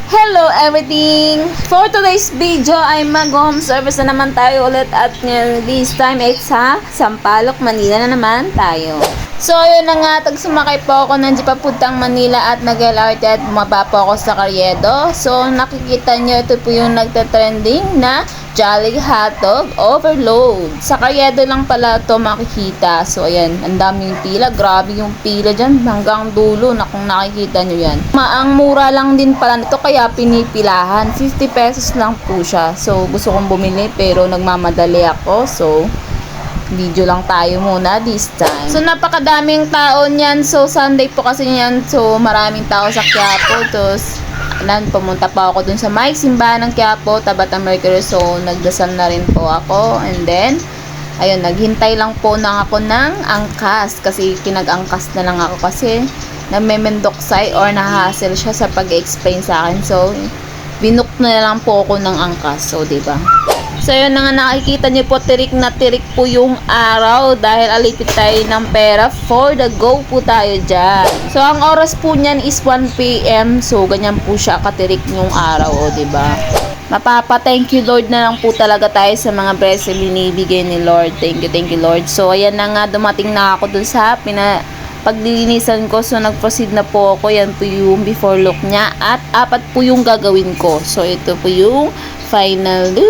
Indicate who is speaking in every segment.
Speaker 1: Hello everything! For today's video ay mag-home service na naman tayo ulit at this time ay sa Sampaloc, Manila na naman tayo. So ayun na nga, tagsumakay po ako ng jeep papuntang Manila at nag-LRT at bumaba po ako sa Carriedo. So nakikita nyo, ito po yung nagtatrending na Jolly Hotdog Overload. Sa Carriedo lang pala ito makikita. So ayan, ang daming pila. Grabe yung pila dyan hanggang dulo na kung nakikita nyo yan. Ang mura lang din pala nito kaya pinipilahan. 50 pesos lang po siya. So gusto kong bumili pero nagmamadali ako. So video lang tayo muna this time. So napakadaming tao niyan. So Sunday po kasi niyan. So maraming tao sa Quiapo. Tapos pumunta pa ako dun sa simbahan ng Quiapo, Tabatang Mercury. So nagdasal na rin po ako. And then ayun, naghintay lang po ako ng angkas. Kasi kinag-angkas na lang ako kasi nagme-mendoksay or nahassle siya sa pag-explain sa akin. So binook na lang po ako ng angkas. So diba? So yun na nga, nakikita niyo po, tirik na tirik po yung araw dahil alipit tayo ng pera. For the go po tayo dyan. So ang oras po niyan is 1 PM. So ganyan po siya katirik yung araw, o diba? Thank you Lord na lang po talaga tayo sa mga blessing binibigay ni Lord. Thank you Lord. So ayan na nga, dumating na ako dun sa paglilinisan ko. So nag-proceed na po ako. Yan po yung before look niya at 4 po yung gagawin ko. So ito po yung final look.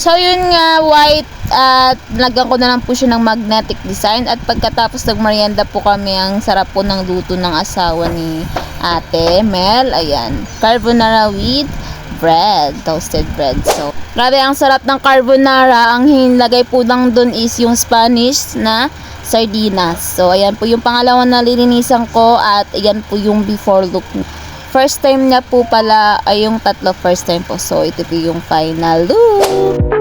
Speaker 1: So yun nga, white at nilagyan ko na lang po siya ng magnetic design. At pagkatapos nagmerienda po kami, ang sarap po ng luto ng asawa ni Ate Mel. Ayan, carbonara with bread, toasted bread. So grabe, ang sarap ng carbonara. Ang hinlagay po lang dun is yung Spanish na sardinas. So ayan po yung pangalawang nalilinisan ko. At ayan po yung before look. First time niya po pala ay yung tatlo, first time po. So ito po yung final look.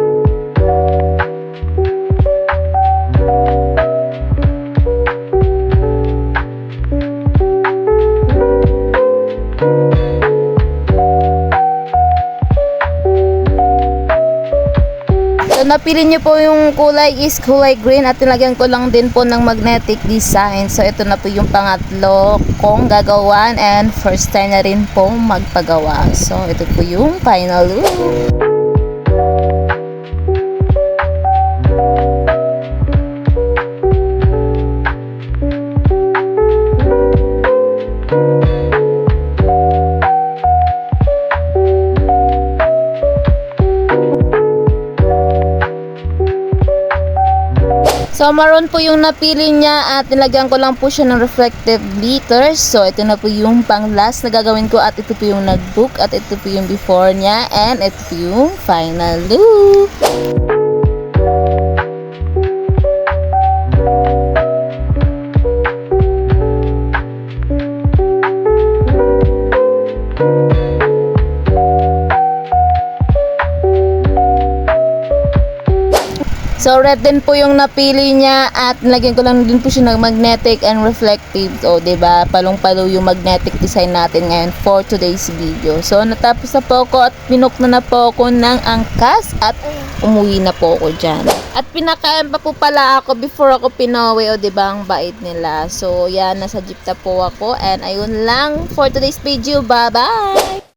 Speaker 1: So napili niyo po yung kulay is kulay green at nilagyan ko lang din po ng magnetic design. So ito na po yung pangatlo kong gagawan and first time na rin po magpagawa. So ito po yung final look. So maroon po yung napili niya at nilagyan ko lang po siya ng reflective glitters. So ito na po yung pang last na gagawin ko at ito po yung nagbook at ito po yung before niya and ito po yung final look. So red din po yung napili niya at nilagyan ko lang din po siya ng magnetic and reflective. So diba, palong-palo yung magnetic design natin ngayon for today's video. So natapos na po ako at pinok na po ako ng angkas at umuwi na po ako dyan. At pinakain pa po pala ako before ako pinowi, o diba, ang bait nila. So yan, nasa jeep na po ako and ayun lang for today's video. Bye bye!